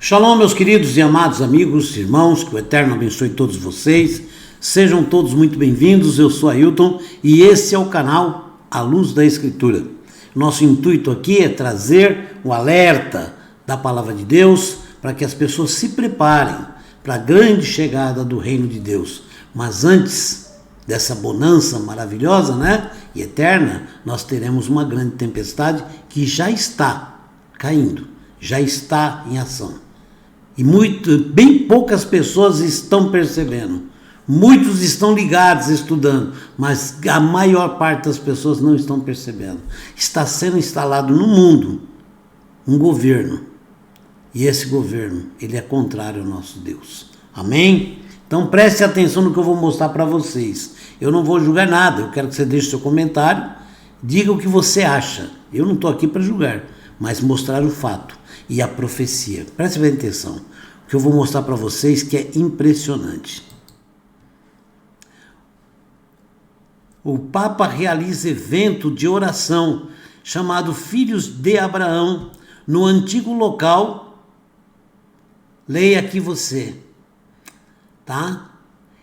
Shalom, meus queridos e amados amigos, irmãos, que o Eterno abençoe todos vocês. Sejam todos muito bem-vindos. Eu sou Ailton e esse é o canal A Luz da Escritura. Nosso intuito aqui é trazer o alerta da Palavra de Deus para que as pessoas se preparem para a grande chegada do Reino de Deus. Mas antes dessa bonança maravilhosa, e eterna, nós teremos uma grande tempestade que já está caindo, já está em ação. E bem poucas pessoas estão percebendo. Muitos estão ligados, estudando, mas a maior parte das pessoas não estão percebendo. Está sendo instalado no mundo um governo. E esse governo, ele é contrário ao nosso Deus. Amém? Então preste atenção no que eu vou mostrar para vocês. Eu não vou julgar nada, eu quero que você deixe seu comentário, diga o que você acha. Eu não estou aqui para julgar, mas mostrar o fato e a profecia. Preste bem atenção, o que eu vou mostrar para vocês que é impressionante. O Papa realiza evento de oração chamado Filhos de Abraão no antigo local. Leia aqui você, tá?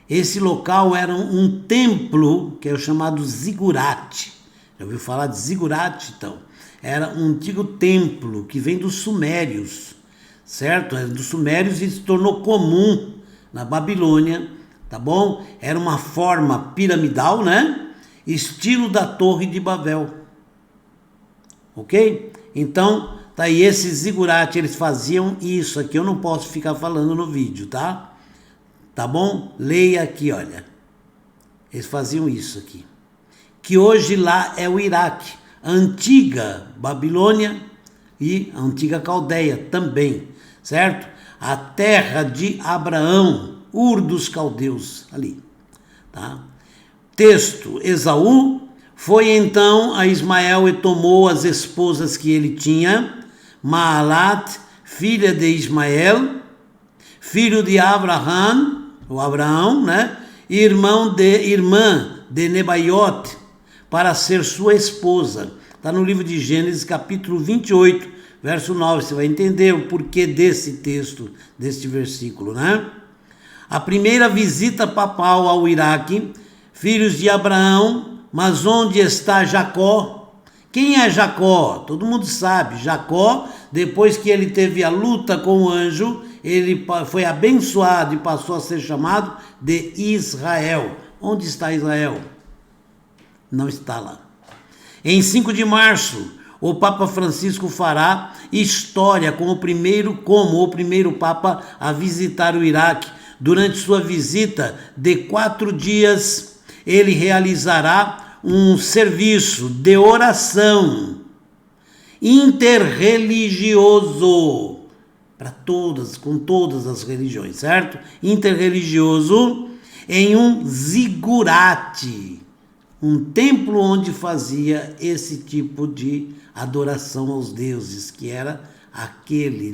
Esse local era um templo que é o chamado zigurate. Já ouviu falar de zigurate, então? Era um antigo templo que vem dos sumérios, certo? Era dos sumérios e se tornou comum na Babilônia, tá bom? Era uma forma piramidal, Estilo da Torre de Babel, ok? Então, tá aí esse zigurate, eles faziam isso aqui, eu não posso ficar falando no vídeo, tá? Tá bom? Leia aqui, olha. Eles faziam isso aqui. Que hoje lá é o Iraque. A antiga Babilônia e a antiga Caldeia também, certo? A terra de Abraão, Ur dos Caldeus, ali, tá? Texto, Esaú foi então a Ismael e tomou as esposas que ele tinha, Maalat, filha de Ismael, filho de Abraão, irmã de Nebaiote, para ser sua esposa. Está no livro de Gênesis, capítulo 28, verso 9. Você vai entender o porquê desse texto, deste versículo, A primeira visita papal ao Iraque, filhos de Abraão, mas onde está Jacó? Quem é Jacó? Todo mundo sabe. Jacó, depois que ele teve a luta com o anjo, ele foi abençoado e passou a ser chamado de Israel. Onde está Israel? Não está lá. Em 5 de março, o Papa Francisco fará história como o primeiro Papa a visitar o Iraque. Durante sua visita de 4 dias, ele realizará um serviço de oração interreligioso com todas as religiões, certo? Interreligioso em um zigurate. Um templo onde fazia esse tipo de adoração aos deuses, que era aquele,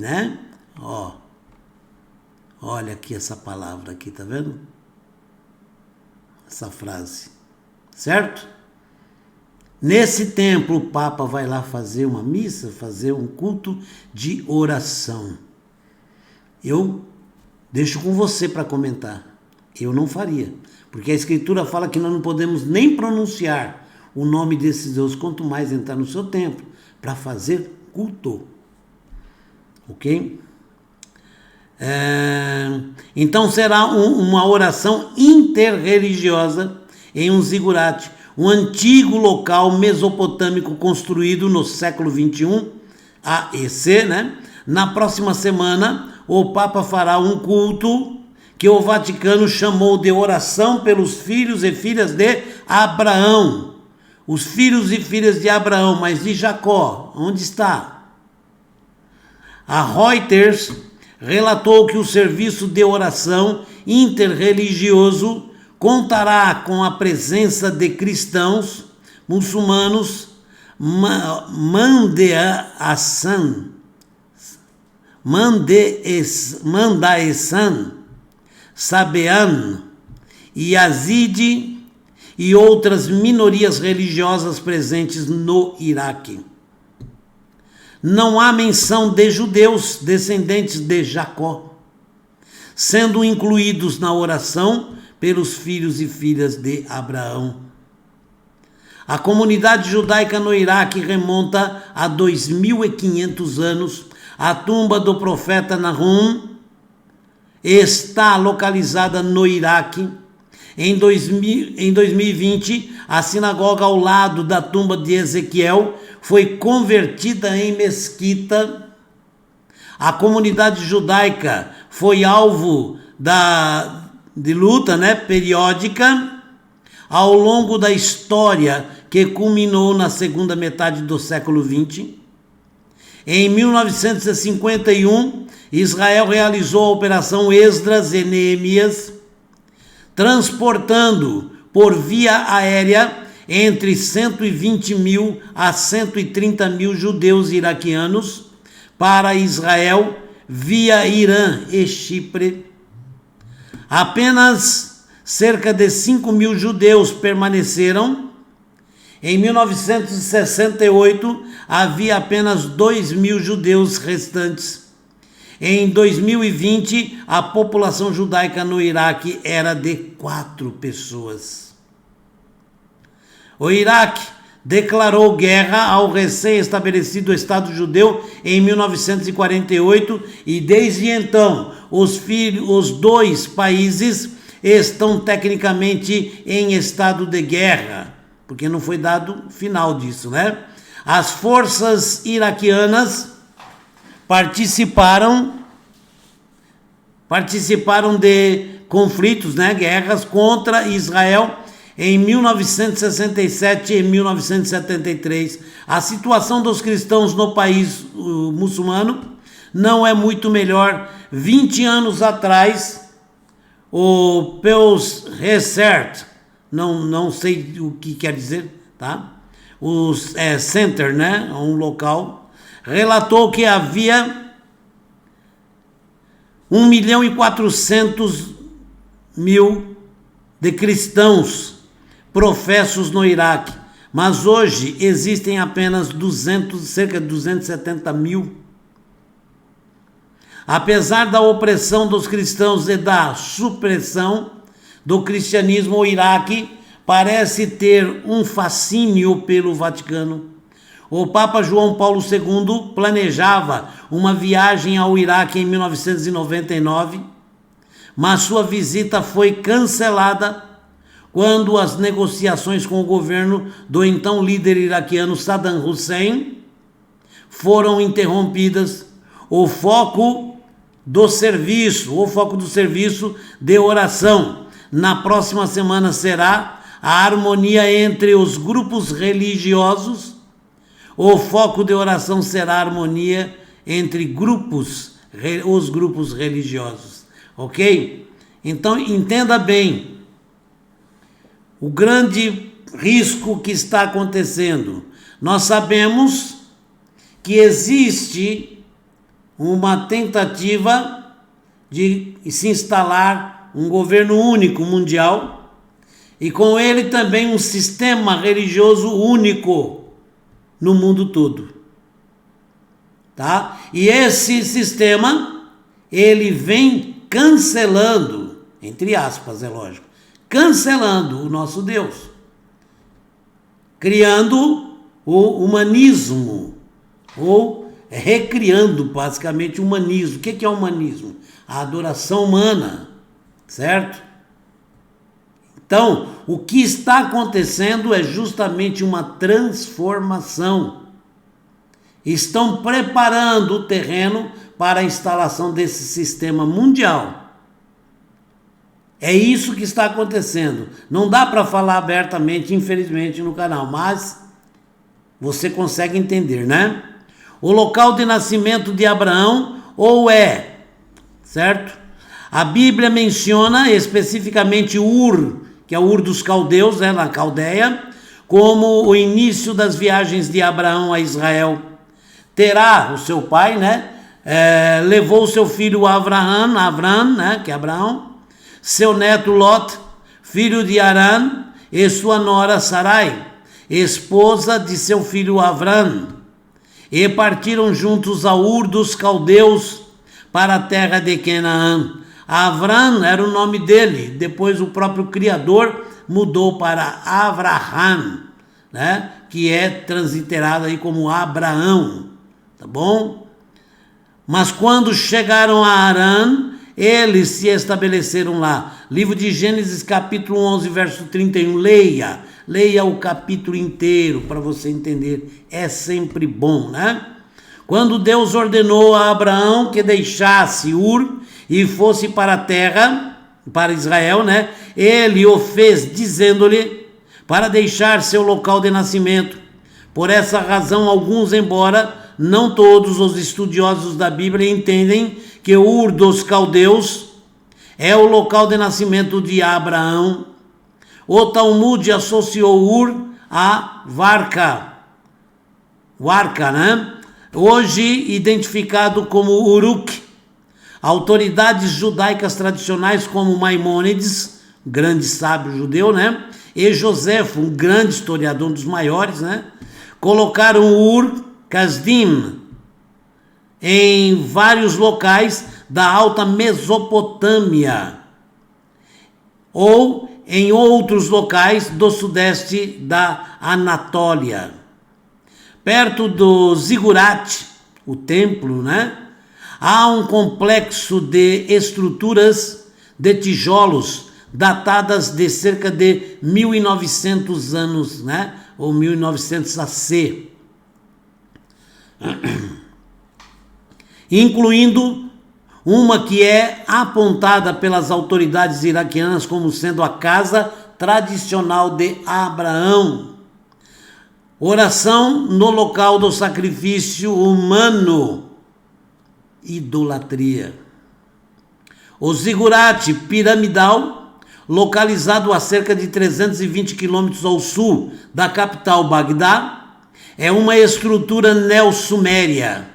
Olha aqui essa palavra aqui, tá vendo? Essa frase, certo? Nesse templo, o Papa vai lá fazer uma missa, fazer um culto de oração. Eu deixo com você para comentar. Eu não faria. Porque a Escritura fala que nós não podemos nem pronunciar o nome desses deuses, quanto mais entrar no seu templo para fazer culto. Ok? Então será uma oração interreligiosa em um zigurate, um antigo local mesopotâmico construído no século 21 AEC, Na próxima semana, o Papa fará um culto que o Vaticano chamou de oração pelos filhos e filhas de Abraão. Os filhos e filhas de Abraão, mas de Jacó, onde está? A Reuters relatou que o serviço de oração interreligioso contará com a presença de cristãos, muçulmanos, Mandaesan, Sabean, Yazidi e outras minorias religiosas presentes no Iraque. não há menção de judeus descendentes de Jacó, sendo incluídos na oração pelos filhos e filhas de Abraão. A comunidade judaica no Iraque remonta a 2.500 anos. A tumba do profeta Nahum está localizada no Iraque. Em 2020, a sinagoga ao lado da tumba de Ezequiel foi convertida em mesquita. A comunidade judaica foi alvo de luta, periódica ao longo da história, que culminou na segunda metade do século XX. Em 1951, Israel realizou a Operação Esdras e Neemias, transportando por via aérea entre 120 mil a 130 mil judeus iraquianos para Israel via Irã e Chipre. Apenas cerca de 5 mil judeus permaneceram. Em 1968, havia apenas 2 mil judeus restantes. Em 2020, a população judaica no Iraque era de 4 pessoas. O Iraque declarou guerra ao recém-estabelecido Estado judeu em 1948 e desde então os dois países estão tecnicamente em estado de guerra, porque não foi dado final disso, As forças iraquianas participaram de conflitos, guerras contra Israel em 1967 e 1973. A situação dos cristãos no país muçulmano não é muito melhor. 20 anos atrás, o Pews Research, não sei o que quer dizer, O Center, um local, relatou que havia 1.400.000 de cristãos professos no Iraque, mas hoje existem apenas cerca de 270 mil. Apesar da opressão dos cristãos e da supressão do cristianismo, o Iraque parece ter um fascínio pelo Vaticano. O Papa João Paulo II planejava uma viagem ao Iraque em 1999, mas sua visita foi cancelada quando as negociações com o governo do então líder iraquiano Saddam Hussein foram interrompidas. O foco do serviço de oração na próxima semana será a harmonia entre os grupos religiosos. O foco de oração será a harmonia entre os grupos religiosos, ok? Então entenda bem o grande risco que está acontecendo. Nós sabemos que existe uma tentativa de se instalar um governo único mundial e com ele também um sistema religioso único no mundo todo, E esse sistema, ele vem cancelando, entre aspas, é lógico, cancelando o nosso Deus, criando o humanismo, ou recriando basicamente o humanismo. O que é o humanismo? A adoração humana, certo? Então, o que está acontecendo é justamente uma transformação. Estão preparando o terreno para a instalação desse sistema mundial. É isso que está acontecendo. Não dá para falar abertamente, infelizmente, no canal, mas você consegue entender, O local de nascimento de Abraão, certo? A Bíblia menciona especificamente Ur, que é o Ur dos Caldeus, na Caldeia, como o início das viagens de Abraão a Israel. Terá, o seu pai, levou seu filho Avram, que é Abraão, seu neto Lot, filho de Arã, e sua nora Sarai, esposa de seu filho Avram. E partiram juntos a Ur dos Caldeus para a terra de Canaã. Avram era o nome dele, depois o próprio Criador mudou para Avraham, né? Que é transliterado aí como Abraão, tá bom? Mas quando chegaram a Harã, eles se estabeleceram lá. Livro de Gênesis, capítulo 11, verso 31. Leia o capítulo inteiro para você entender. É sempre bom, né? Quando Deus ordenou a Abraão que deixasse Ur e fosse para a terra, para Israel, né? Ele o fez dizendo-lhe para deixar seu local de nascimento. Por essa razão, alguns, embora não todos os estudiosos da Bíblia, entendem que Ur dos Caldeus é o local de nascimento de Abraão. O Talmud associou Ur a Varca, né? Hoje identificado como Uruk. Autoridades judaicas tradicionais como Maimônides, grande sábio judeu, né? E Joséfo, um grande historiador, um dos maiores, né? Colocaram Ur Kasdim em vários locais da Alta Mesopotâmia ou em outros locais do sudeste da Anatólia. Perto do Zigurat, o templo, né? Há um complexo de estruturas de tijolos datadas de cerca de 1900 anos, né? Ou 1900 AC. Incluindo uma que é apontada pelas autoridades iraquianas como sendo a casa tradicional de Abraão. Oração no local do sacrifício humano. Idolatria. O zigurate piramidal, localizado a cerca de 320 quilômetros ao sul da capital Bagdá, é uma estrutura neo-suméria,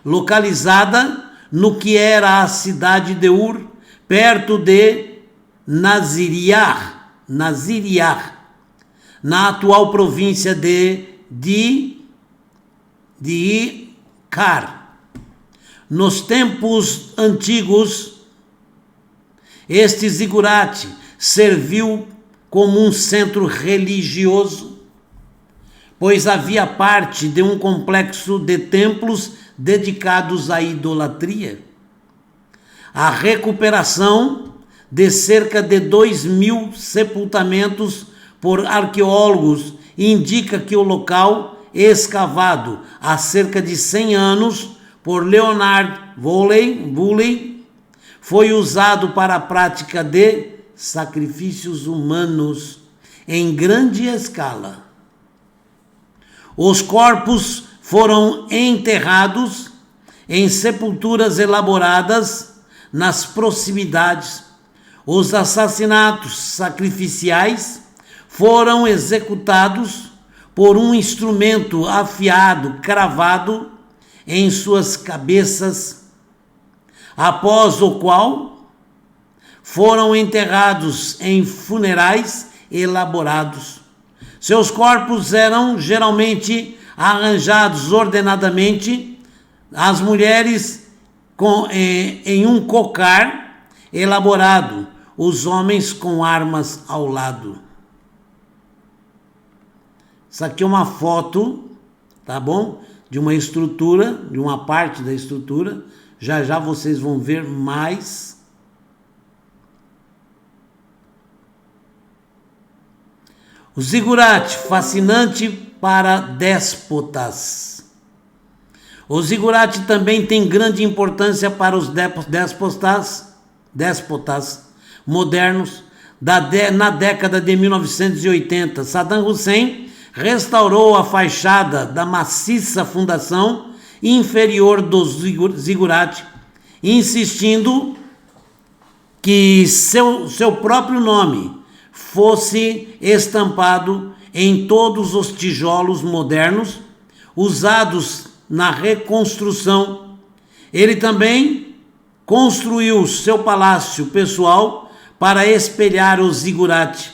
localizada no que era a cidade de Ur, perto de Naziriyah, na atual província de Ikar. Nos tempos antigos, este zigurate serviu como um centro religioso, pois havia parte de um complexo de templos dedicados à idolatria. A recuperação de cerca de 2.000 sepultamentos por arqueólogos indica que o local, escavado há cerca de 100 anos por Leonard Woolley, foi usado para a prática de sacrifícios humanos em grande escala. Os corpos foram enterrados em sepulturas elaboradas nas proximidades. Os assassinatos sacrificiais foram executados por um instrumento afiado, cravado em suas cabeças, após o qual foram enterrados em funerais elaborados. Seus corpos eram geralmente arranjados ordenadamente, as mulheres em um cocar elaborado, os homens com armas ao lado. Isso aqui é uma foto, tá bom? De uma estrutura, de uma parte da estrutura. Já já vocês vão ver mais. O zigurate, fascinante para déspotas. O zigurate também tem grande importância para os déspotas modernos. Na década de 1980, Saddam Hussein restaurou a fachada da maciça fundação inferior do zigurate, insistindo que seu próprio nome fosse estampado em todos os tijolos modernos usados na reconstrução. Ele também construiu seu palácio pessoal para espelhar o zigurate.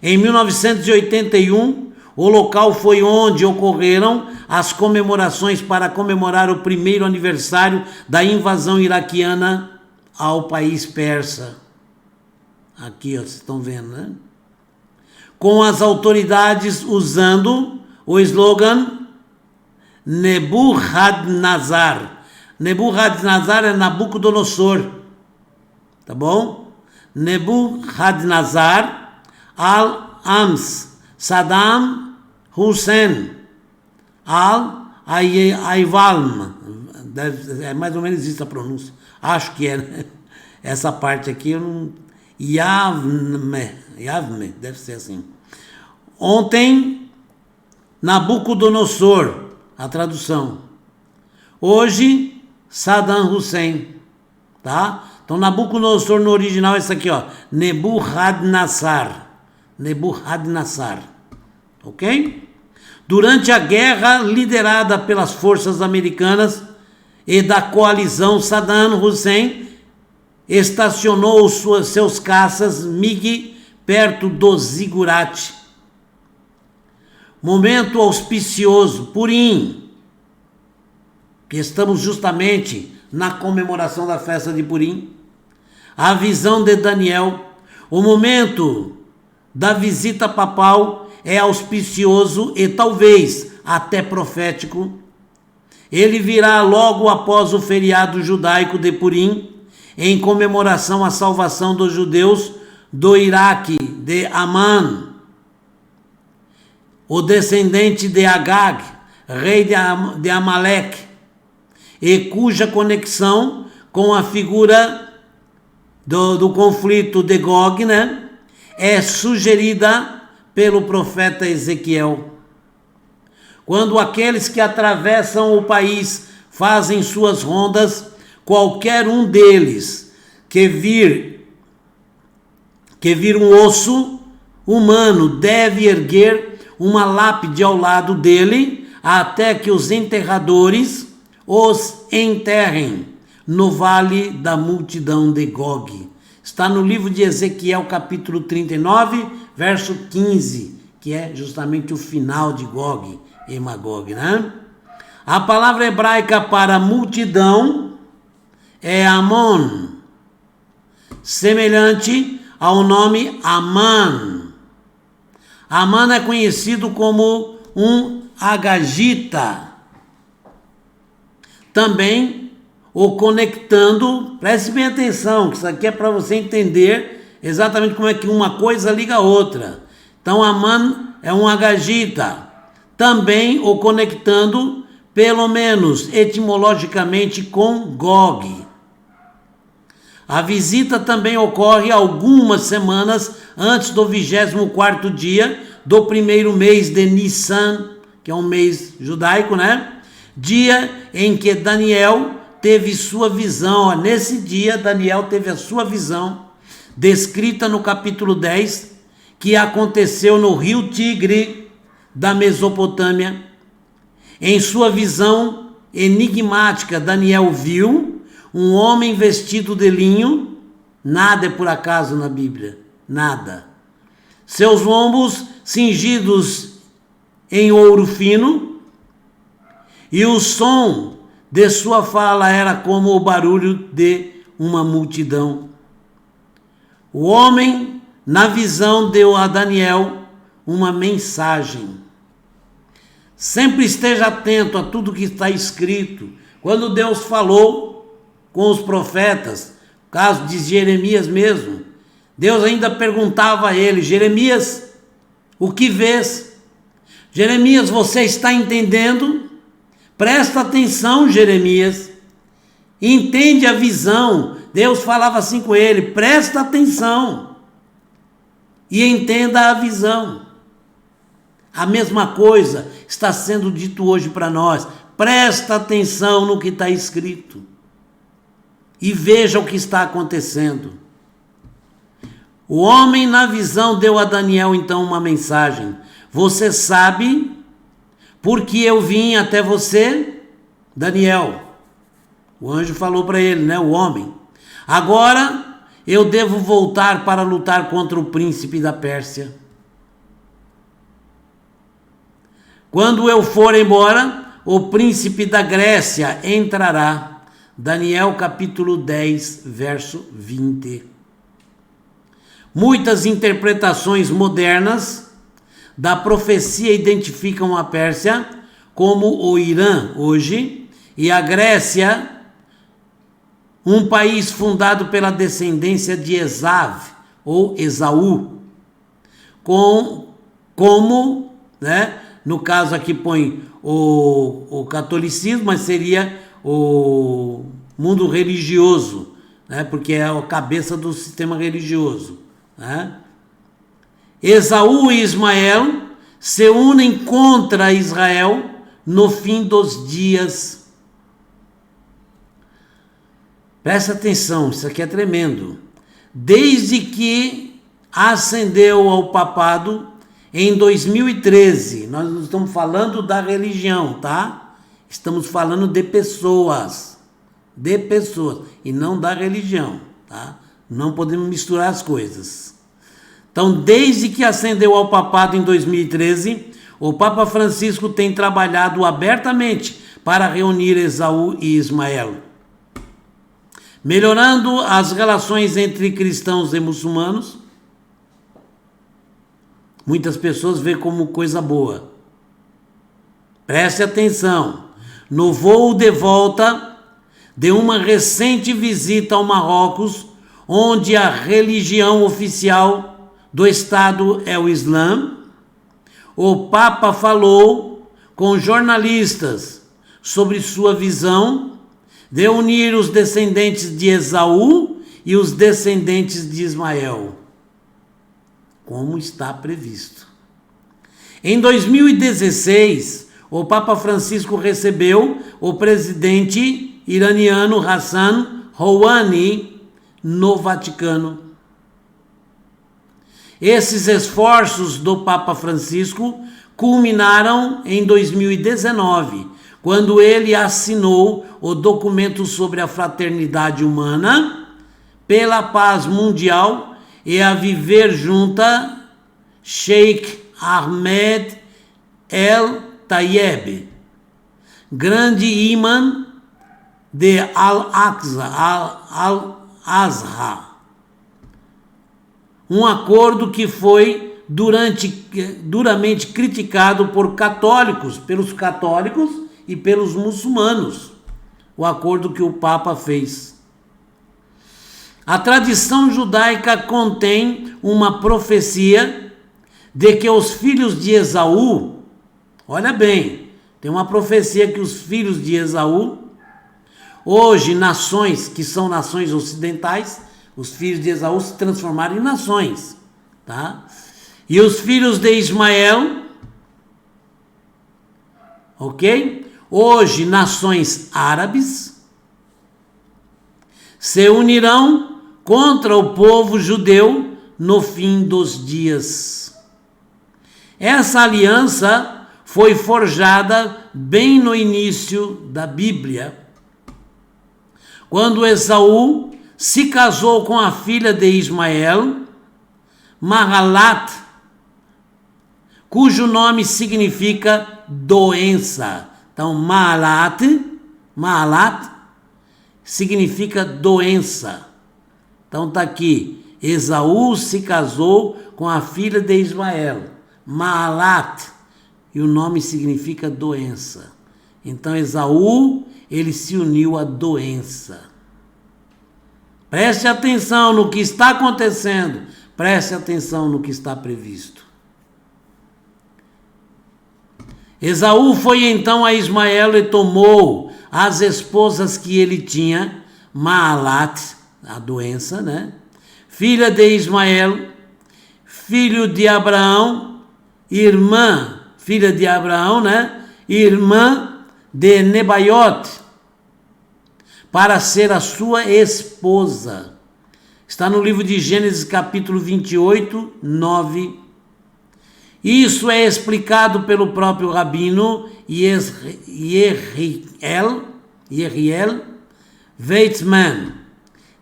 Em 1981, O local foi onde ocorreram as comemorações para comemorar o primeiro aniversário da invasão iraquiana ao país persa. Aqui, ó, vocês estão vendo, né? Com as autoridades usando o slogan Nebuchadnezzar. Nebuchadnezzar é Nabucodonosor, tá bom? Nebuchadnezzar al-Ams Saddam Hussein al-Ayvalm. É mais ou menos isso a pronúncia. Acho que é, né? Essa parte aqui eu não... Yavme, deve ser assim. Ontem, Nabucodonosor, a tradução. Hoje, Saddam Hussein, tá? Então, Nabucodonosor no original é isso aqui, ó. Nebuchadnezzar. Nebuchadnezzar. Ok? Durante a guerra liderada pelas forças americanas e da coalizão, Saddam Hussein estacionou seus caças MiG perto do Zigurate. Momento auspicioso, Purim. Estamos justamente na comemoração da festa de Purim. A visão de Daniel. O momento da visita papal é auspicioso e talvez até profético. Ele virá logo após o feriado judaico de Purim, em comemoração à salvação dos judeus do Iraque, de Amã, o descendente de Agag, rei de Amaleque, e cuja conexão com a figura do conflito de Gog, né, é sugerida pelo profeta Ezequiel. Quando aqueles que atravessam o país fazem suas rondas, qualquer um deles que vir um osso humano deve erguer uma lápide ao lado dele até que os enterradores os enterrem no vale da multidão de Gog. Está no livro de Ezequiel, capítulo 39, verso 15, que é justamente o final de Gog e Magog, né? A palavra hebraica para multidão é Amon, semelhante ao nome Amã. Amã é conhecido como um agagita. Também o conectando, preste bem atenção, que isso aqui é para você entender exatamente como é que uma coisa liga a outra. Então Amã é um agagita. Também o conectando, pelo menos etimologicamente, com Gog. A visita também ocorre algumas semanas antes do 24º dia do primeiro mês de Nissan, que é um mês judaico, né? Dia em que Daniel teve sua visão. Nesse dia, Daniel teve a sua visão, descrita no capítulo 10, que aconteceu no rio Tigre da Mesopotâmia. Em sua visão enigmática, Daniel viu um homem vestido de linho. Nada é por acaso na Bíblia, nada. Seus lombos cingidos em ouro fino, e o som de sua fala era como o barulho de uma multidão. O homem, na visão, deu a Daniel uma mensagem. Sempre esteja atento a tudo que está escrito. Quando Deus falou com os profetas, caso de Jeremias mesmo, Deus ainda perguntava a ele: Jeremias, o que vês? Jeremias, você está entendendo? Presta atenção, Jeremias. Entende a visão. Deus falava assim com ele: presta atenção e entenda a visão. A mesma coisa está sendo dito hoje para nós. Presta atenção no que está escrito e veja o que está acontecendo. O homem na visão deu a Daniel então uma mensagem: você sabe por que eu vim até você, Daniel? O anjo falou para ele, né, o homem. Agora eu devo voltar para lutar contra o príncipe da Pérsia. Quando eu for embora, o príncipe da Grécia entrará. Daniel capítulo 10, verso 20. Muitas interpretações modernas da profecia identificam a Pérsia como o Irã hoje e a Grécia, um país fundado pela descendência de Esav ou Esaú, como, né, no caso aqui põe o catolicismo, mas seria o mundo religioso, né, porque é a cabeça do sistema religioso, né? Esaú e Ismael se unem contra Israel no fim dos dias. Presta atenção, isso aqui é tremendo. Desde que ascendeu ao papado em 2013, nós não estamos falando da religião, tá? Estamos falando de pessoas, e não da religião, tá? Não podemos misturar as coisas. Então, desde que ascendeu ao papado em 2013, o Papa Francisco tem trabalhado abertamente para reunir Esaú e Ismael, melhorando as relações entre cristãos e muçulmanos. Muitas pessoas veem como coisa boa. Preste atenção. No voo de volta de uma recente visita ao Marrocos, onde a religião oficial do Estado é o Islã, o Papa falou com jornalistas sobre sua visão de unir os descendentes de Esaú e os descendentes de Ismael, como está previsto. Em 2016, o Papa Francisco recebeu o presidente iraniano Hassan Rouhani no Vaticano. Esses esforços do Papa Francisco culminaram em 2019, quando ele assinou o documento sobre a fraternidade humana pela paz mundial e a viver junta Sheikh Ahmed El Tayeb, grande imã de Al-Azhar. Um acordo que foi duramente criticado pelos católicos e pelos muçulmanos, o acordo que o Papa fez. A tradição judaica contém uma profecia de que os filhos de Esaú, olha bem, tem uma profecia que os filhos de Esaú, hoje nações que são nações ocidentais, os filhos de Esaú se transformaram em nações, tá? E os filhos de Ismael, ok? Hoje nações árabes se unirão contra o povo judeu no fim dos dias. Essa aliança foi forjada bem no início da Bíblia, quando Esaú se casou com a filha de Ismael, Mahalat, cujo nome significa doença. Então, Mahalat significa doença. Então está aqui, Esaú se casou com a filha de Ismael, Mahalat, e o nome significa doença. Então Esaú, ele se uniu à doença. Preste atenção no que está acontecendo, preste atenção no que está previsto. Esaú foi então a Ismael e tomou as esposas que ele tinha, Mahalat, a doença, né? Filha de Ismael, filho de Abraão, filha de Abraão, né? Irmã de Nebaiote, para ser a sua esposa. Está no livro de Gênesis capítulo 28, 9. Isso é explicado pelo próprio rabino Yeriel Weizmann,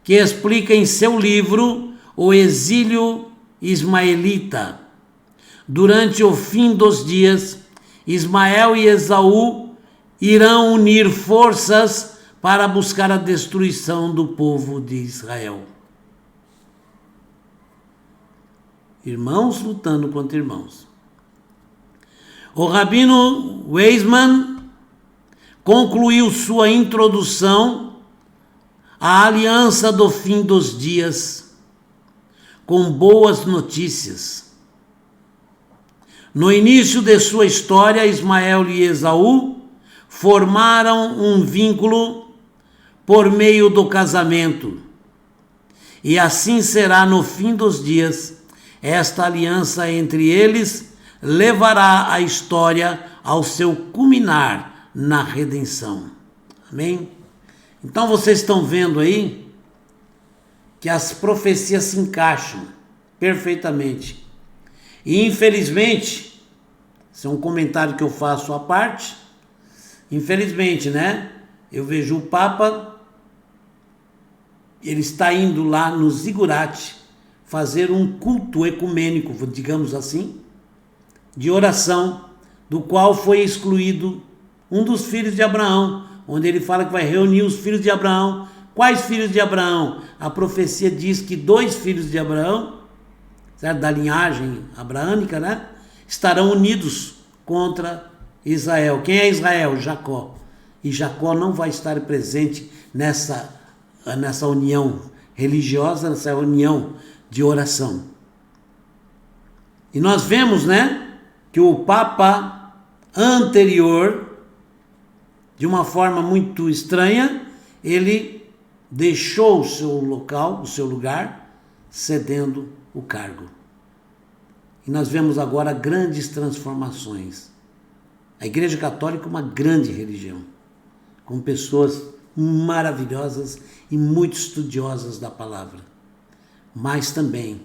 que explica em seu livro O Exílio Ismaelita. Durante o fim dos dias, Ismael e Esaú irão unir forças para buscar a destruição do povo de Israel. Irmãos lutando contra irmãos. O Rabino Weizmann concluiu sua introdução à aliança do fim dos dias com boas notícias. No início de sua história, Ismael e Esaú formaram um vínculo por meio do casamento. E assim será no fim dos dias. Esta aliança entre eles levará a história ao seu culminar na redenção. Amém? Então vocês estão vendo aí que as profecias se encaixam perfeitamente. E infelizmente, esse é um comentário que eu faço à parte, infelizmente, né? Eu vejo o Papa, ele está indo lá no Zigurate fazer um culto ecumênico, digamos assim, de oração, do qual foi excluído um dos filhos de Abraão, onde ele fala que vai reunir os filhos de Abraão. Quais filhos de Abraão? A profecia diz que 2 filhos de Abraão, certo? Da linhagem abraânica, né? Estarão unidos contra Israel. Quem é Israel? Jacó. E Jacó não vai estar presente nessa união religiosa, nessa união de oração. E nós vemos, né, que o Papa anterior, de uma forma muito estranha, ele deixou o seu local, o seu lugar, cedendo o cargo. E nós vemos agora grandes transformações. A Igreja Católica é uma grande religião, com pessoas maravilhosas e muito estudiosas da palavra. Mas também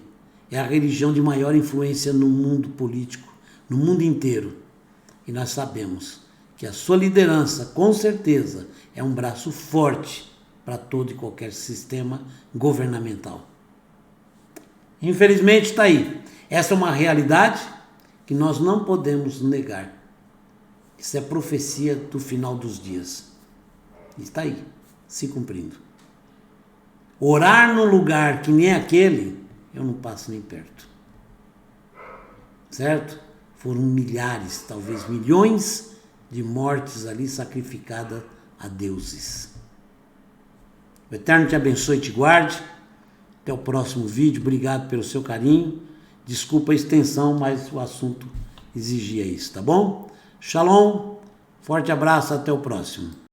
é a religião de maior influência no mundo político, no mundo inteiro. E nós sabemos que a sua liderança, com certeza, é um braço forte para todo e qualquer sistema governamental. Infelizmente está aí. Essa é uma realidade que nós não podemos negar. Isso é profecia do final dos dias. Está aí, se cumprindo. Orar num lugar que nem aquele, eu não passo nem perto. Certo? Foram milhares, talvez milhões de mortes ali sacrificadas a deuses. O Eterno te abençoe e te guarde. Até o próximo vídeo. Obrigado pelo seu carinho. Desculpa a extensão, mas o assunto exigia isso, tá bom? Shalom, forte abraço, até o próximo.